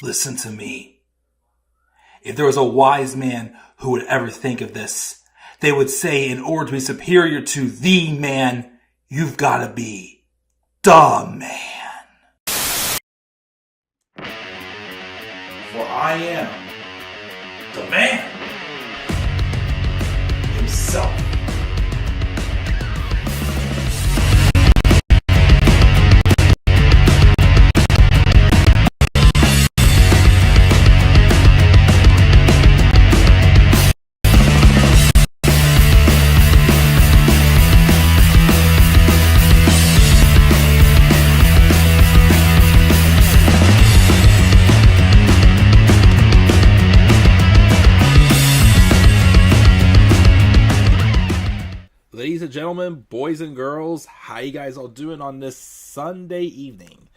Listen to me. If there was a wise man who would ever think of this, they would say in order to be superior to the man, you've got to be the man. For I am the man himself. Ladies and gentlemen, boys and girls, how you guys all doing on this Sunday evening?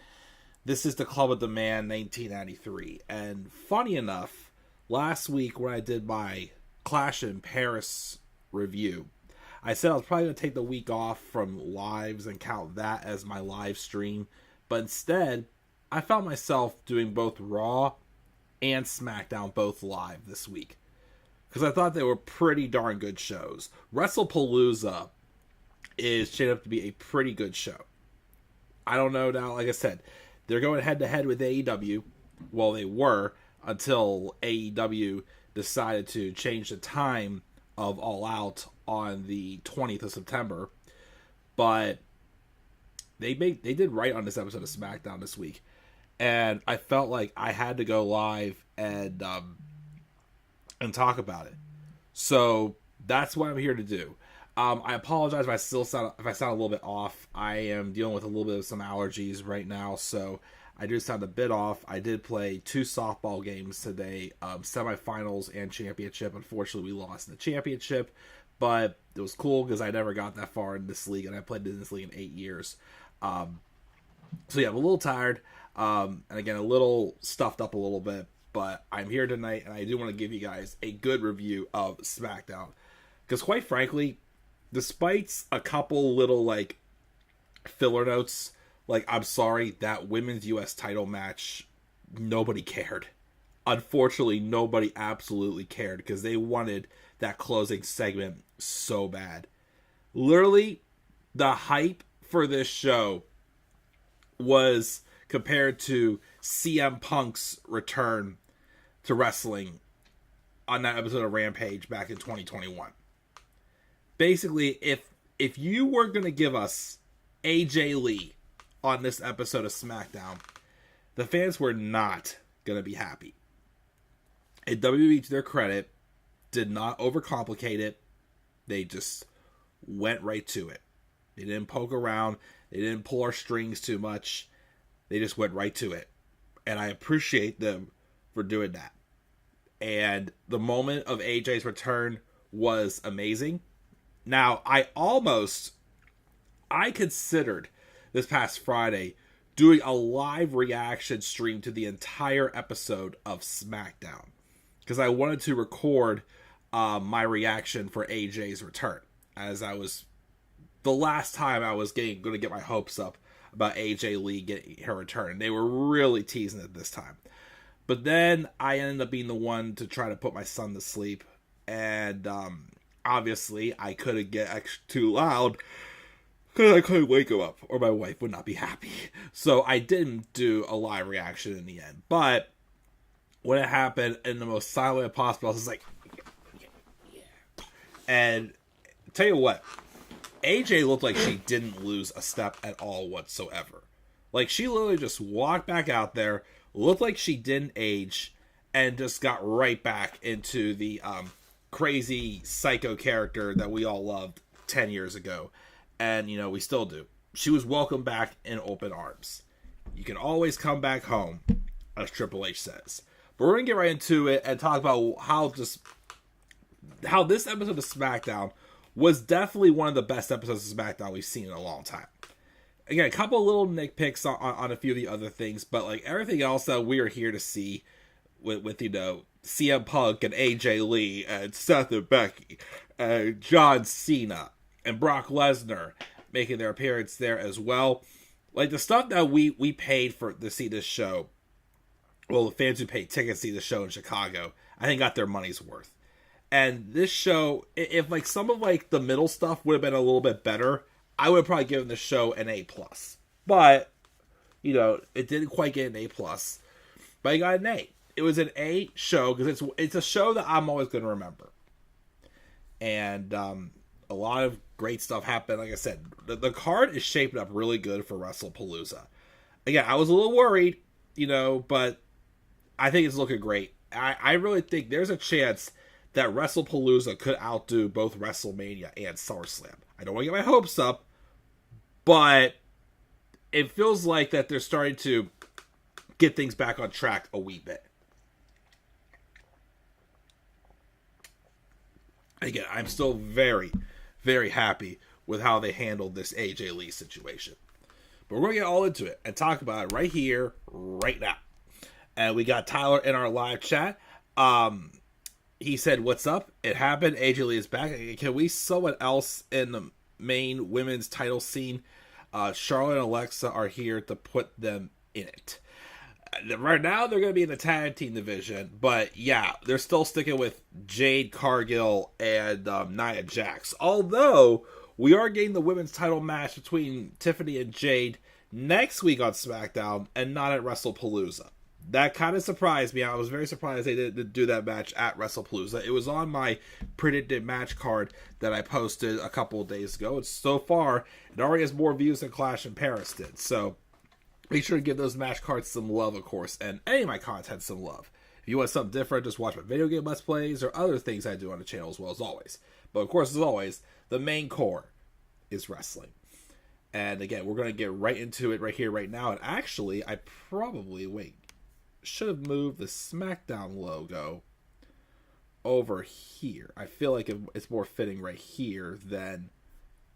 This is the Club of the Man 1993, and funny enough, last week when I did my Clash in Paris review, I said I was probably going to take the week off from lives and count that as my live stream, but instead, I found myself doing both Raw and SmackDown both live this week. Because I thought they were pretty darn good shows. Wrestlepalooza is shaped up to be a pretty good show. I don't know now, like I said, they're going head-to-head with AEW. Well, they were, until AEW decided to change the time of All Out on the 20th of September. But they did right on this episode of SmackDown this week. And I felt like I had to go live and talk about it. So that's what I'm here to do. I apologize if I sound a little bit off. I am dealing with a little bit of some allergies right now, so I do sound a bit off. I did play 2 softball games today, semifinals and championship. Unfortunately, we lost in the championship, but it was cool because I never got that far in this league, and I played in this league in 8 years. So yeah, I'm a little tired, and again, a little stuffed up a little bit. But I'm here tonight, and I do want to give you guys a good review of SmackDown. Because quite frankly, despite a couple little, filler notes, I'm sorry, that women's U.S. title match, nobody cared. Unfortunately, nobody absolutely cared, because they wanted that closing segment so bad. Literally, the hype for this show was compared to CM Punk's return to wrestling on that episode of Rampage back in 2021. Basically, if you were going to give us AJ Lee on this episode of SmackDown, the fans were not going to be happy. And WWE, to their credit, did not overcomplicate it. They just went right to it. They didn't poke around. They didn't pull our strings too much. They just went right to it. And I appreciate them for doing that. And the moment of AJ's return was amazing. Now, I considered this past Friday doing a live reaction stream to the entire episode of SmackDown. Because I wanted to record my reaction for AJ's return. As I was, the last time I was going to get my hopes up about AJ Lee getting her return. They were really teasing it this time. But then I ended up being the one to try to put my son to sleep. And obviously I couldn't get too loud because I couldn't wake him up or my wife would not be happy. So I didn't do a live reaction in the end. But when it happened in the most silent way possible, I was like, yeah. And tell you what, AJ looked like she didn't lose a step at all whatsoever. She literally just walked back out there, looked like she didn't age, and just got right back into the crazy psycho character that we all loved 10 years ago. And, we still do. She was welcomed back in open arms. You can always come back home, as Triple H says. But we're going to get right into it and talk about how this episode of SmackDown was definitely one of the best episodes of SmackDown we've seen in a long time. Again, a couple of little nitpicks on a few of the other things, but everything else that we are here to see with CM Punk and AJ Lee and Seth and Becky and John Cena and Brock Lesnar making their appearance there as well. The stuff that we paid for to see this show well, the fans who paid tickets to see the show in Chicago, I think got their money's worth. And this show, if like some of like the middle stuff would have been a little bit better, I would have probably given the show an A+. But, you know, it didn't quite get an A+. But I got an A. It was an A show because it's a show that I'm always going to remember. And a lot of great stuff happened. Like I said, the card is shaping up really good for Wrestlepalooza. Again, I was a little worried, you know, but I think it's looking great. I really think there's a chance that Wrestlepalooza could outdo both WrestleMania and SummerSlam. I don't want to get my hopes up, but it feels like that they're starting to get things back on track a wee bit. Again, I'm still very, very happy with how they handled this AJ Lee situation. But we're going to get all into it and talk about it right here, right now. And we got Tyler in our live chat. He said, "What's up? It happened. AJ Lee is back. Can we someone else in the main women's title scene? Charlotte and Alexa are here to put them in it." Right now, they're going to be in the tag team division. But yeah, they're still sticking with Jade, Cargill, and Nia Jax. Although, we are getting the women's title match between Tiffany and Jade next week on SmackDown and not at Wrestlepalooza. That kind of surprised me. I was very surprised they didn't do that match at Wrestlepalooza. It was on my predicted match card that I posted a couple of days ago. And so far, it already has more views than Clash in Paris did. So make sure to give those match cards some love, of course, and any of my content some love. If you want something different, just watch my video game Let's Plays or other things I do on the channel as well as always. But of course, as always, the main core is wrestling. And again, we're going to get right into it right here, right now. And actually, I probably, should have moved the SmackDown logo over here. I feel like it's more fitting right here than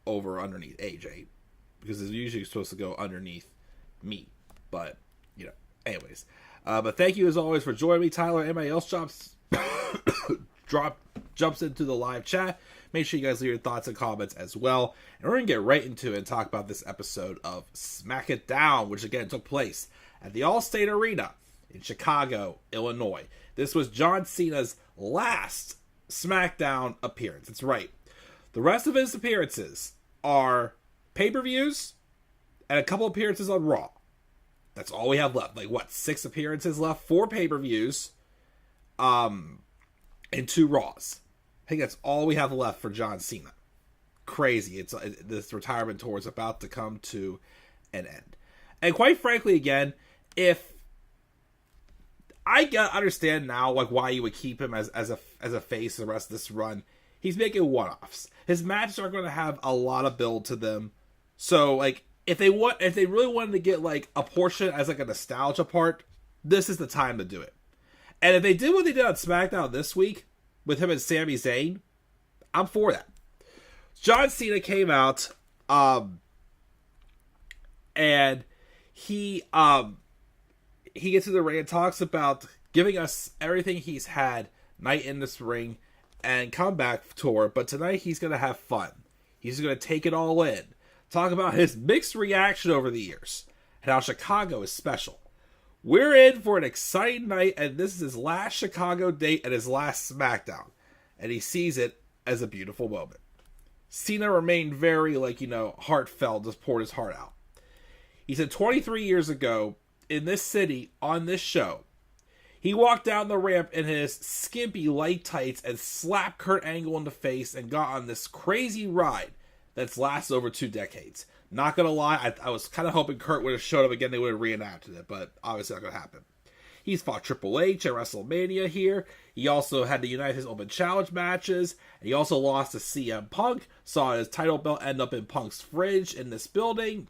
over underneath AJ. Because it's usually supposed to go underneath me. But, you know, anyways. But thank you as always for joining me, Tyler. Anybody else jumps into the live chat. Make sure you guys leave your thoughts and comments as well. And we're going to get right into it and talk about this episode of SmackDown, which again took place at the Allstate Arena in Chicago, Illinois. This was John Cena's last SmackDown appearance. That's right. The rest of his appearances are pay-per-views and a couple appearances on Raw. That's all we have left. 6 appearances left? 4 pay-per-views and 2 Raws. I think that's all we have left for John Cena. Crazy. This retirement tour is about to come to an end. And quite frankly, again, if I understand now why you would keep him as a face the rest of this run. He's making one-offs. His matches are going to have a lot of build to them. So if they really wanted to get a portion as a nostalgia part, this is the time to do it. And if they did what they did on SmackDown this week with him and Sami Zayn, I'm for that. John Cena came out and he gets in the ring and talks about giving us everything he's had night in this ring and comeback tour, but tonight he's going to have fun. He's going to take it all in. Talk about his mixed reaction over the years and how Chicago is special. We're in for an exciting night, and this is his last Chicago date and his last SmackDown, and he sees it as a beautiful moment. Cena remained very, heartfelt, just poured his heart out. He said 23 years ago, in this city, on this show, he walked down the ramp in his skimpy light tights and slapped Kurt Angle in the face and got on this crazy ride that's lasted over 2 decades. Not gonna lie, I was kind of hoping Kurt would have showed up again, they would have reenacted it, but obviously not gonna happen. He's fought Triple H at WrestleMania here. He also had to unite his Open Challenge matches. And he also lost to CM Punk, saw his title belt end up in Punk's fridge in this building.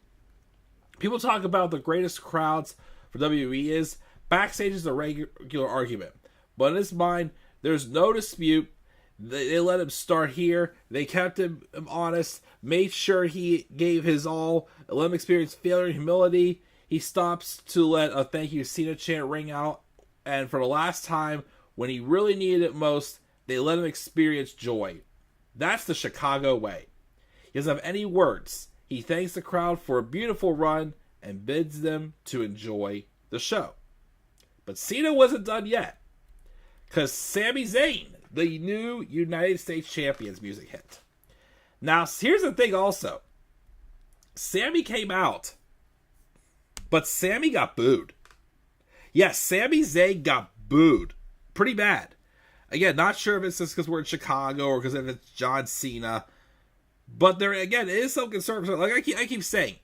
People talk about the greatest crowds for WWE is backstage is a regular argument. But in his mind, there's no dispute. They let him start here. They kept him honest, made sure he gave his all, let him experience failure and humility. He stops to let a thank you Cena chant ring out. And for the last time, when he really needed it most, they let him experience joy. That's the Chicago way. He doesn't have any words. He thanks the crowd for a beautiful run and bids them to enjoy the show. But Cena wasn't done yet. Because Sami Zayn, the new United States Champions music hit. Now, here's the thing also. Sami came out, but Sami got booed. Yes, Sami Zayn got booed. Pretty bad. Again, not sure if it's just because we're in Chicago or because if it's John Cena. But there, again, is some concern. Like I keep saying,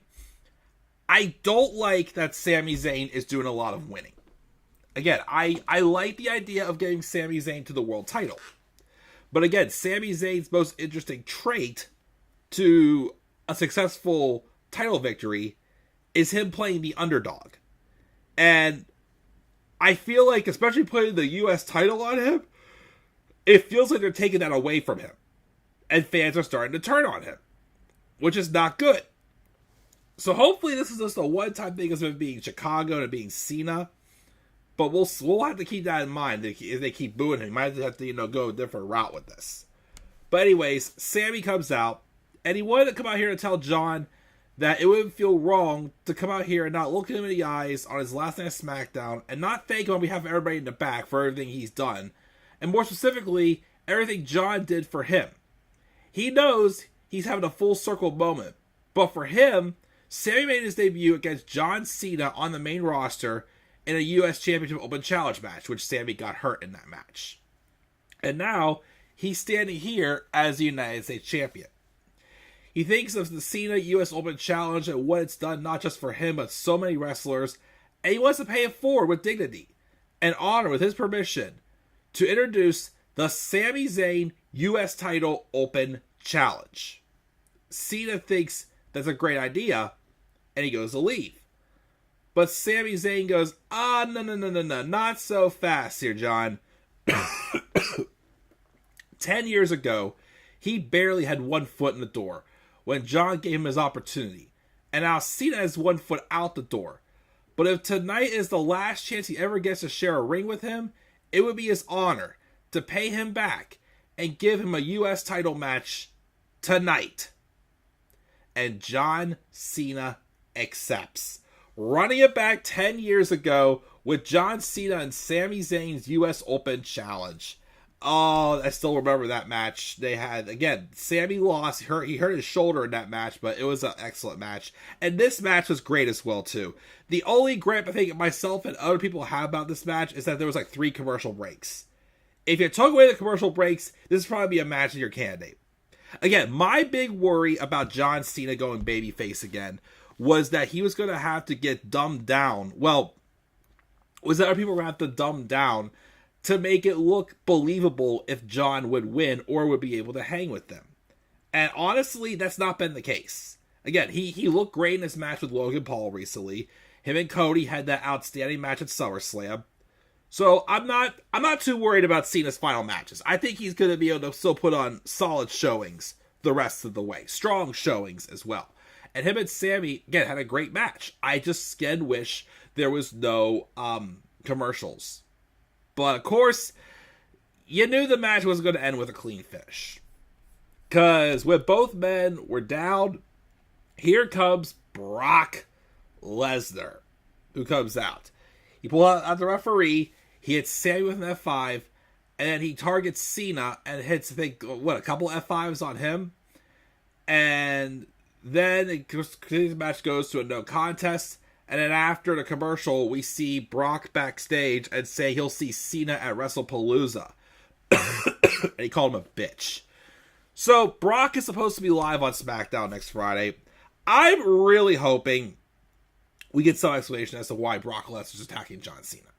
I don't like that Sami Zayn is doing a lot of winning. Again, I like the idea of getting Sami Zayn to the world title. But again, Sami Zayn's most interesting trait to a successful title victory is him playing the underdog. And I feel like, especially putting the U.S. title on him, it feels like they're taking that away from him. And fans are starting to turn on him, which is not good. So hopefully this is just a one-time thing as of being Chicago and being Cena. But we'll have to keep that in mind if they keep booing him. Might have to go a different route with this. But anyways, Sami comes out, and he wanted to come out here and tell John that it wouldn't feel wrong to come out here and not look him in the eyes on his last night of SmackDown and not thank him on behalf of everybody in the back for everything he's done. And more specifically, everything John did for him. He knows he's having a full circle moment. But for him, Sami made his debut against John Cena on the main roster in a U.S. Championship Open Challenge match, which Sami got hurt in that match. And now, he's standing here as the United States Champion. He thinks of the Cena U.S. Open Challenge and what it's done not just for him, but so many wrestlers, and he wants to pay it forward with dignity and honor with his permission to introduce the Sami Zayn U.S. Title Open Challenge. Cena thinks that's a great idea, and he goes to leave. But Sami Zayn goes, no, not so fast here, John. 10 years ago, he barely had one foot in the door when John gave him his opportunity. And now Cena has 1 foot out the door. But if tonight is the last chance he ever gets to share a ring with him, it would be his honor to pay him back and give him a U.S. title match tonight. And John Cena accepts. Running it back 10 years ago with John Cena and Sami Zayn's U.S. Open Challenge. Oh, I still remember that match. They had, again, Sami lost. He hurt his shoulder in that match, but it was an excellent match. And this match was great as well, too. The only gripe I think myself and other people have about this match is that there was like 3 commercial breaks. If you took away the commercial breaks, this is probably be a match of your candidate. Again, my big worry about John Cena going babyface again was that he was going to have to get dumbed down. Well, was that other people were going to have to dumb down to make it look believable if John would win or would be able to hang with them. And honestly, that's not been the case. Again, he looked great in this match with Logan Paul recently. Him and Cody had that outstanding match at SummerSlam. So I'm not too worried about Cena's final matches. I think he's going to be able to still put on solid showings the rest of the way. Strong showings as well. And him and Sami, again, had a great match. I just again wish there was no commercials. But, of course, you knew the match wasn't going to end with a clean finish. Because when both men were down, here comes Brock Lesnar, who comes out. He pulls out the referee, he hits Sami with an F5, and then he targets Cena and hits, I think, a couple F5s on him. And then the match goes to a no contest. And then after the commercial, we see Brock backstage and say he'll see Cena at Wrestlepalooza. And he called him a bitch. So Brock is supposed to be live on SmackDown next Friday. I'm really hoping we get some explanation as to why Brock Lesnar is attacking John Cena.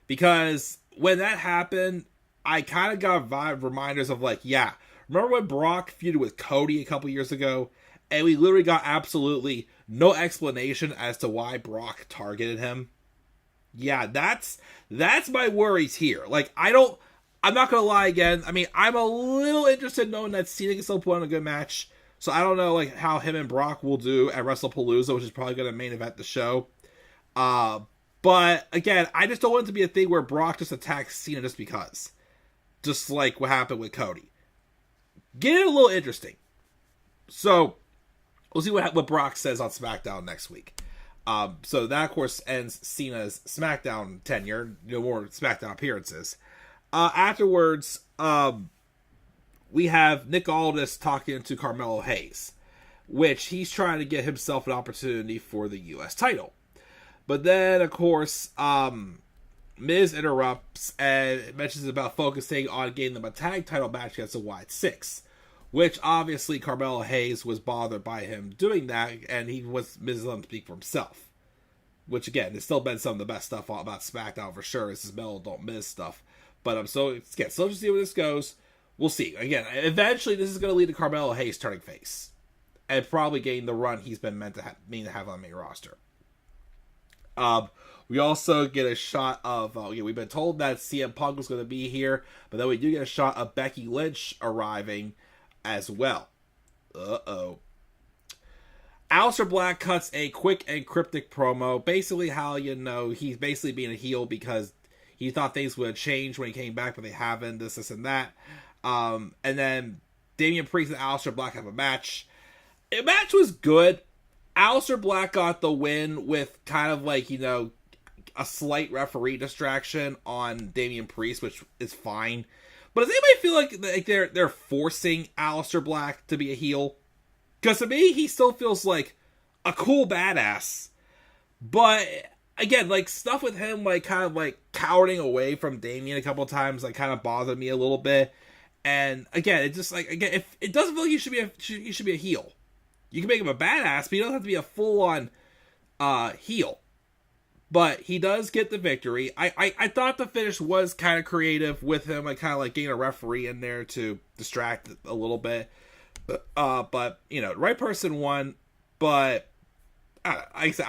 Because when that happened, I kind of got reminders of like, yeah, remember when Brock feuded with Cody a couple years ago? And we literally got absolutely no explanation as to why Brock targeted him. Yeah, that's my worries here. Like, I'm not going to lie again. I mean, I'm a little interested in knowing that Cena can still put on a good match. So I don't know like how him and Brock will do at Wrestlepalooza, which is probably going to main event the show. But again, I just don't want it to be a thing where Brock just attacks Cena just because. Just like what happened with Cody. Get it a little interesting. So we'll see what Brock says on SmackDown next week. So that, of course, ends Cena's SmackDown tenure. No more SmackDown appearances. Afterwards, we have Nick Aldis talking to Carmelo Hayes, which he's trying to get himself an opportunity for the U.S. title. But then, of course, Miz interrupts and mentions about focusing on getting them a tag title match against the Wyatt Six, which obviously Carmelo Hayes was bothered by him doing that, and he was Miz let him speak for himself. Which, again, has still been some of the best stuff about SmackDown for sure. This is Melo Don't Miz stuff. But so to see where this goes. We'll see. Again, eventually this is going to lead to Carmelo Hayes turning face. And probably getting the run he's been meant to have on the main roster. We also get a shot of, we've been told that CM Punk was going to be here, but then we do get a shot of Becky Lynch arriving as well. Uh-oh. Aleister Black cuts a quick and cryptic promo, basically how, he's basically being a heel because he thought things would have changed when he came back, but they haven't, this, and that. And then Damian Priest and Aleister Black have a match. The match was good. Aleister Black got the win with kind of like, a slight referee distraction on Damian Priest, which is fine. But does anybody feel like they're forcing Aleister Black to be a heel? Because to me, he still feels like a cool badass. But again, stuff with him, kind of cowering away from Damian a couple times, kind of bothered me a little bit. And again, it just if it doesn't feel like he should be a heel. You can make him a badass, but he doesn't have to be a full-on heel. But he does get the victory. I thought the finish was kind of creative with him, kind of getting a referee in there to distract a little bit. But right person won. But I just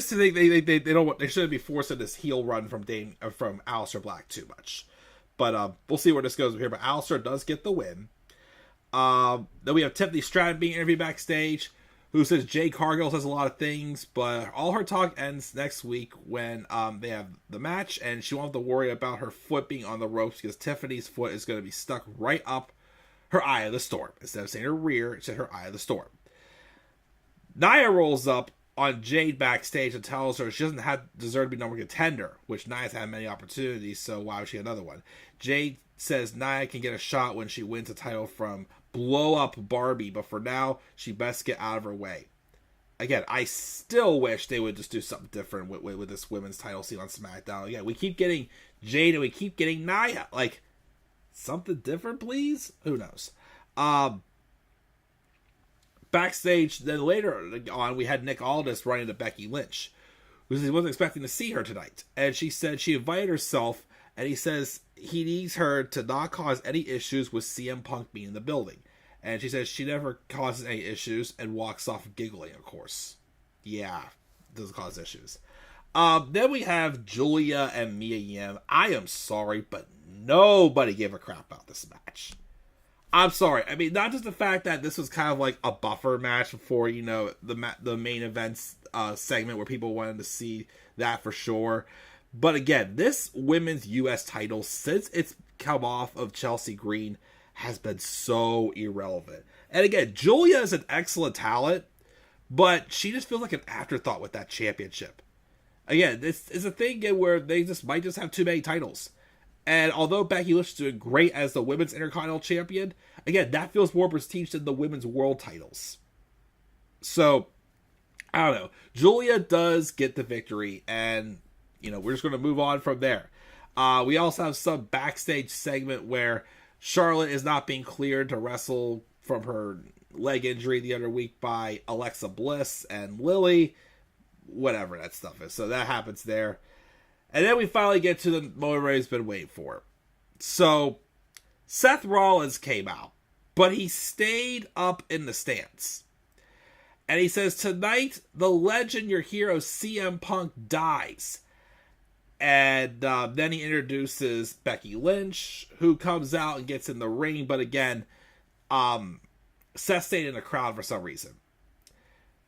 think they shouldn't be forcing this heel run from Aleister Black too much. But we'll see where this goes here. But Aleister does get the win. Then we have Tiffany Stratton being interviewed backstage, who says Jade Cargill says a lot of things, but all her talk ends next week when they have the match, and she won't have to worry about her foot being on the ropes because Tiffany's foot is going to be stuck right up her eye of the storm. Instead of saying her rear, it said her eye of the storm. Nia rolls up on Jade backstage and tells her she doesn't deserve to be number one contender, which Nia's had many opportunities, so why would she get another one? Jade says Nia can get a shot when she wins a title from Blow Up Barbie, but for now, she best get out of her way. Again, I still wish they would just do something different with this women's title scene on SmackDown. Yeah, we keep getting Jade and we keep getting Nia. Something different, please? Who knows? Backstage, then later on, we had Nick Aldis running to Becky Lynch, who says he wasn't expecting to see her tonight. And she said she invited herself, and he says he needs her to not cause any issues with CM Punk being in the building. And she says she never causes any issues and walks off giggling, of course. Yeah, doesn't cause issues. Then we have Giulia and Mia Yim. I am sorry, but nobody gave a crap about this match. I'm sorry. I mean, not just the fact that this was kind of like a buffer match for, the main events segment where people wanted to see that for sure. But again, this women's U.S. title, since it's come off of Chelsea Green, has been so irrelevant. And again, Giulia is an excellent talent, but she just feels like an afterthought with that championship. Again, this is a thing where they might just have too many titles. And although Becky Lynch is doing great as the women's Intercontinental Champion, again, that feels more prestige than the women's world titles. So, I don't know. Giulia does get the victory, and, we're just going to move on from there. We also have some backstage segment where Charlotte is not being cleared to wrestle from her leg injury the other week by Alexa Bliss and Lily, whatever that stuff is. So that happens there. And then we finally get to the moment everybody's been waiting for. So, Seth Rollins came out, but he stayed up in the stands. And he says, tonight, the legend, your hero, CM Punk, dies. And then he introduces Becky Lynch, who comes out and gets in the ring. But again, Seth stayed in the crowd for some reason.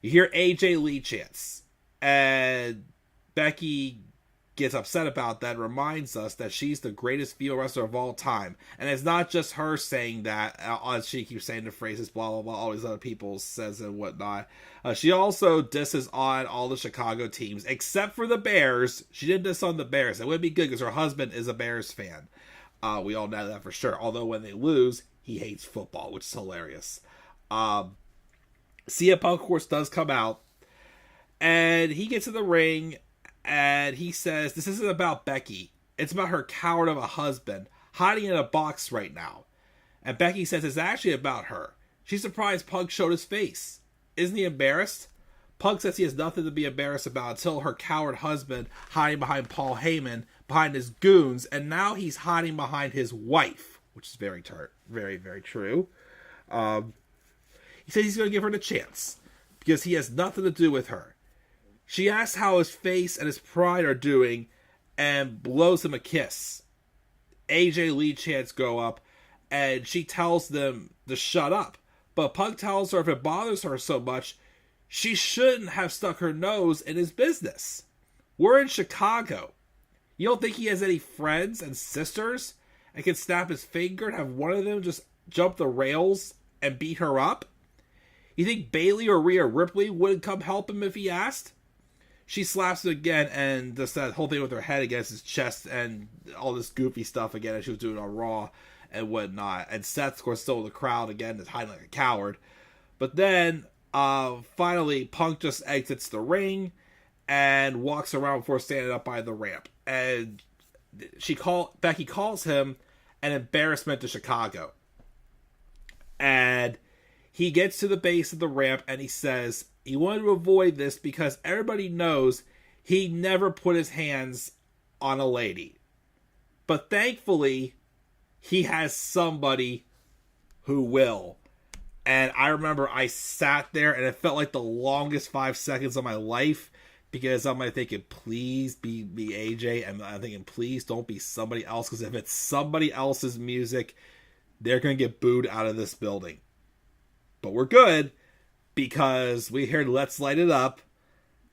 You hear AJ Lee chants. And Becky gets upset about that, reminds us that she's the greatest female wrestler of all time. And it's not just her saying that, as she keeps saying the phrases, blah, blah, blah, all these other people says and whatnot. She also disses on all the Chicago teams, except for the Bears. She didn't diss on the Bears. It would be good because her husband is a Bears fan. We all know that for sure. Although when they lose, he hates football, which is hilarious. CM Punk, of course, does come out. And he gets in the ring, and he says, this isn't about Becky. It's about her coward of a husband hiding in a box right now. And Becky says it's actually about her. She's surprised Punk showed his face. Isn't he embarrassed? Punk says he has nothing to be embarrassed about until her coward husband hiding behind Paul Heyman, behind his goons, and now he's hiding behind his wife, which is very, very true. He says he's going to give her the chance because he has nothing to do with her. She asks how his face and his pride are doing and blows him a kiss. AJ Lee chants go up, and she tells them to shut up. But Punk tells her if it bothers her so much, she shouldn't have stuck her nose in his business. We're in Chicago. You don't think he has any friends and sisters and can snap his finger and have one of them just jump the rails and beat her up? You think Bayley or Rhea Ripley wouldn't come help him if he asked? She slaps him again and does that whole thing with her head against his chest and all this goofy stuff again as she was doing on Raw and whatnot. And Seth, of course, still in the crowd again, is hiding like a coward. But then, finally, Punk just exits the ring and walks around before standing up by the ramp. And Becky calls him an embarrassment to Chicago. And he gets to the base of the ramp and he says he wanted to avoid this because everybody knows he never put his hands on a lady. But thankfully, he has somebody who will. And I remember I sat there and it felt like the longest 5 seconds of my life because I'm like thinking, please be AJ. And I'm thinking, please don't be somebody else. Because if it's somebody else's music, they're going to get booed out of this building. But we're good because we heard Let's Light It Up.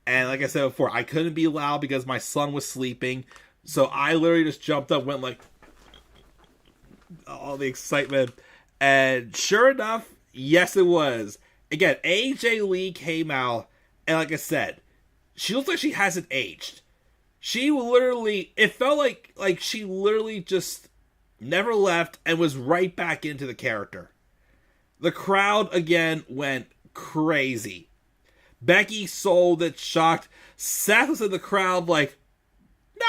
And like I said before, I couldn't be loud because my son was sleeping. So I literally just jumped up, went like all the excitement. And sure enough, yes, it was. Again, AJ Lee came out, and like I said, she looks like she hasn't aged. She literally, it felt like she literally just never left and was right back into the character. The crowd, again, went crazy. Becky sold it, shocked. Seth was in the crowd like,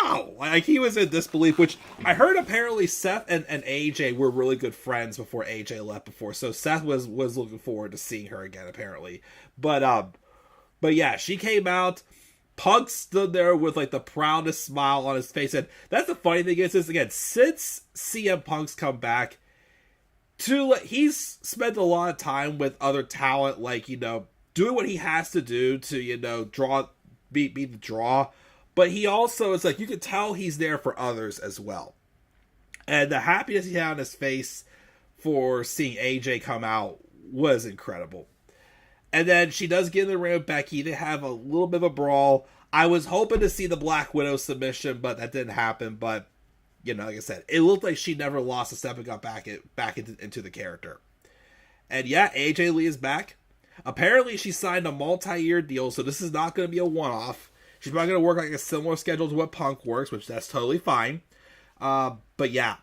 no! Like, he was in disbelief, which I heard apparently Seth and AJ were really good friends before AJ left before, so Seth was looking forward to seeing her again, apparently. But yeah, she came out. Punk stood there with like the proudest smile on his face, and that's the funny thing is again, since CM Punk's come back, he's spent a lot of time with other talent, like, doing what he has to do to, be the draw. But he also is like, you can tell he's there for others as well. And the happiness he had on his face for seeing AJ come out was incredible. And then she does get in the ring with Becky. They have a little bit of a brawl. I was hoping to see the Black Widow submission, but that didn't happen. But, like I said, it looked like she never lost a step and got back into the character. And yeah, AJ Lee is back. Apparently she signed a multi-year deal, so this is not going to be a one-off. She's probably going to work like a similar schedule to what Punk works, which that's totally fine. But yeah,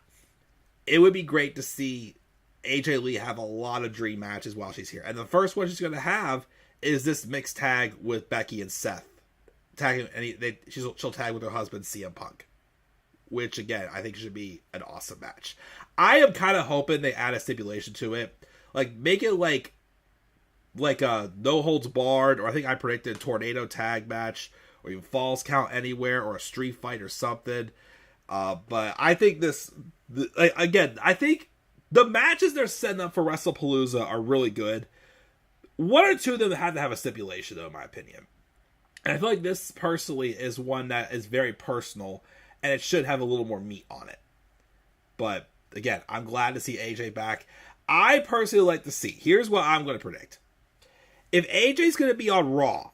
it would be great to see AJ Lee have a lot of dream matches while she's here. And the first one she's going to have is this mixed tag with Becky and Seth. She'll tag with her husband, CM Punk. Which, again, I think should be an awesome match. I am kind of hoping they add a stipulation to it. Like, make it like a no holds barred, or I think I predicted a tornado tag match, or even falls count anywhere, or a street fight or something. But I think I think the matches they're setting up for WrestlePalooza are really good. One or two of them have to have a stipulation, though, in my opinion. And I feel like this, personally, is one that is very personal, and it should have a little more meat on it. But, again, I'm glad to see AJ back. I personally like to see, here's what I'm going to predict. If AJ's going to be on Raw,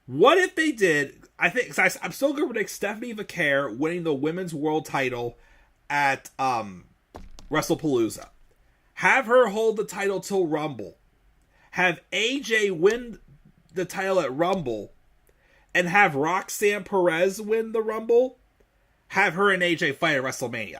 what if they did, I think I'm still going to predict Stephanie Vaquer winning the women's world title at Wrestlepalooza. Have her hold the title till Rumble. Have AJ win the title at Rumble. And have Roxanne Perez win the Rumble. Have her and AJ fight at WrestleMania.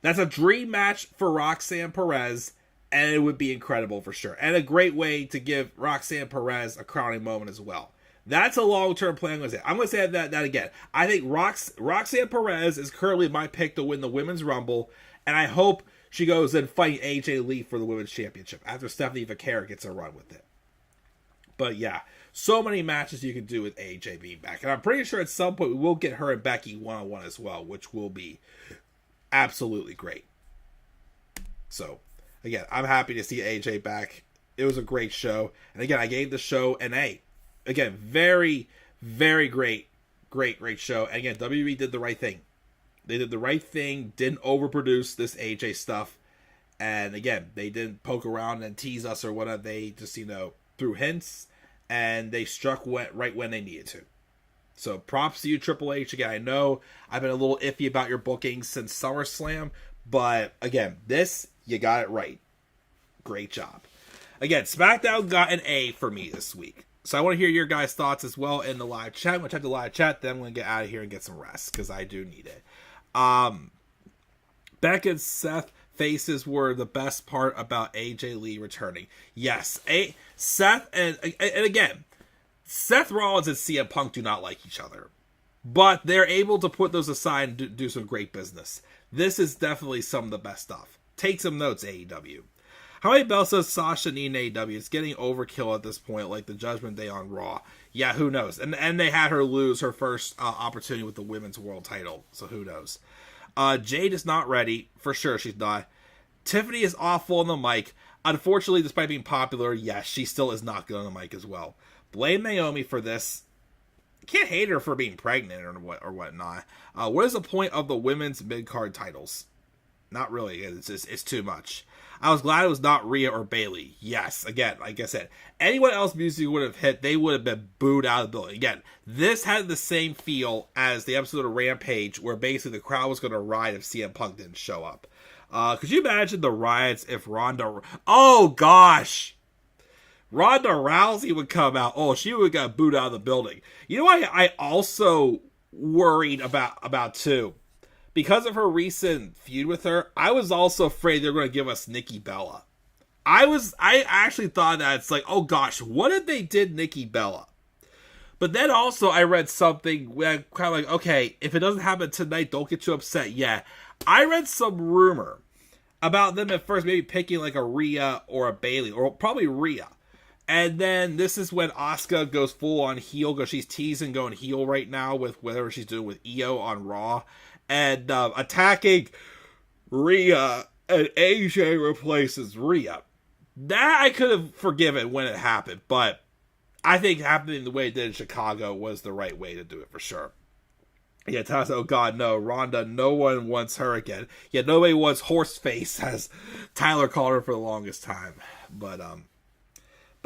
That's a dream match for Roxanne Perez. And it would be incredible for sure. And a great way to give Roxanne Perez a crowning moment as well. That's a long-term plan. I'm going to say that again. I think Roxanne Perez is currently my pick to win the Women's Rumble. And I hope she goes and fight AJ Lee for the Women's Championship after Stephanie Vaquer gets a run with it. But yeah, so many matches you can do with AJ being back. And I'm pretty sure at some point we will get her and Becky one-on-one as well, which will be absolutely great. So, again, I'm happy to see AJ back. It was a great show. And again, I gave the show an A. Again, very, very great show. And again, WWE did the right thing. They did the right thing, didn't overproduce this AJ stuff. And again, they didn't poke around and tease us or whatever. They just, threw hints. And they struck right when they needed to. So props to you, Triple H. Again, I know I've been a little iffy about your bookings since SummerSlam. But again, you got it right. Great job. Again, SmackDown got an A for me this week. So I want to hear your guys' thoughts as well in the live chat. I'm going to check the live chat, then I'm going to get out of here and get some rest, because I do need it. Becky and Seth faces were the best part about AJ Lee returning. Yes, Seth and again, Seth Rollins and CM Punk do not like each other. But they're able to put those aside and do some great business. This is definitely some of the best stuff. Take some notes, AEW. How many belts does Sasha need in AEW? It's getting overkill at this point, like the Judgment Day on Raw. Yeah, who knows? And they had her lose her first opportunity with the women's world title, so who knows? Jade is not ready. For sure, she's not. Tiffany is awful on the mic. Unfortunately, despite being popular, yes, she still is not good on the mic as well. Blame Naomi for this. Can't hate her for being pregnant or whatnot. What is the point of the women's mid-card titles? Not really. It's too much. I was glad it was not Rhea or Bayley. Yes, again, like I said, anyone else music would have hit, they would have been booed out of the building. Again, this had the same feel as the episode of Rampage, where basically the crowd was going to riot if CM Punk didn't show up. Could you imagine the riots if Ronda... Oh, gosh! Ronda Rousey would come out. Oh, she would get booed out of the building. You know what I also worried about too? Because of her recent feud with her, I was also afraid they were going to give us Nikki Bella. I actually thought that it's like, oh gosh, what if they did Nikki Bella? But then also I read something kind of like, okay, if it doesn't happen tonight, don't get too upset. Yeah, I read some rumor about them at first maybe picking like a Rhea or a Bayley, or probably Rhea. And then this is when Asuka goes full on heel, because she's teasing going heel right now with whatever she's doing with Io on Raw. And attacking Rhea, and AJ replaces Rhea. That I could have forgiven when it happened, but I think happening the way it did in Chicago was the right way to do it for sure. Yeah, Tyler said, oh god, no, Ronda, no one wants her again. Yeah, nobody wants Horseface, as Tyler called her for the longest time. But I'm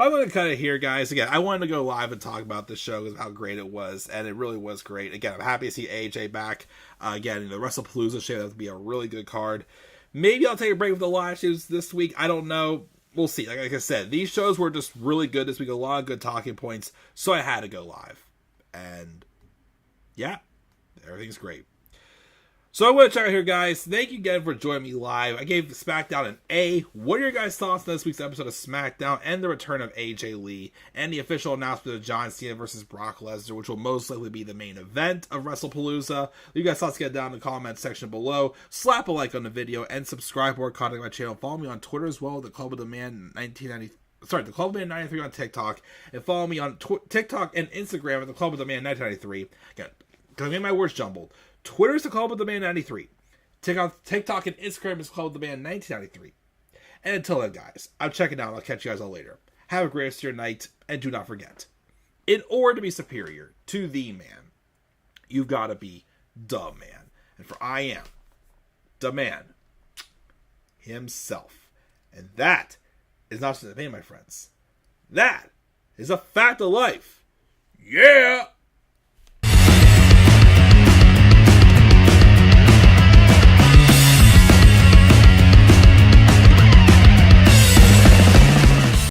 going to cut it here, guys. Again, I wanted to go live and talk about this show because of how great it was, and it really was great. Again, I'm happy to see AJ back. Again, the Wrestlepalooza show, that would be a really good card. Maybe I'll take a break with the live shows this week. I don't know. We'll see. Like I said, these shows were just really good this week. A lot of good talking points, so I had to go live. And, yeah, everything's great. So I want to check out here, guys. Thank you again for joining me live. I gave SmackDown an A. What are your guys' thoughts on this week's episode of SmackDown and the return of AJ Lee and the official announcement of John Cena versus Brock Lesnar, which will most likely be the main event of Wrestlepalooza? Leave your guys' thoughts down in the comments section below. Slap a like on the video and subscribe or contact my channel. Follow me on Twitter as well, the Club of the Man 1990. Sorry, the Club of the Man 93 on TikTok, and follow me on TikTok and Instagram at the Club of the Man 1993. Again, because I made my words jumbled. Twitter is the Club of the Man 93. TikTok and Instagram is Club of the Man 1993. And until then, guys, I'm checking out. I'll catch you guys all later. Have a great rest of your night, and do not forget, in order to be superior to the man, you've got to be the man. And for I am the man himself. And that is not just an opinion, my friends. That is a fact of life. Yeah!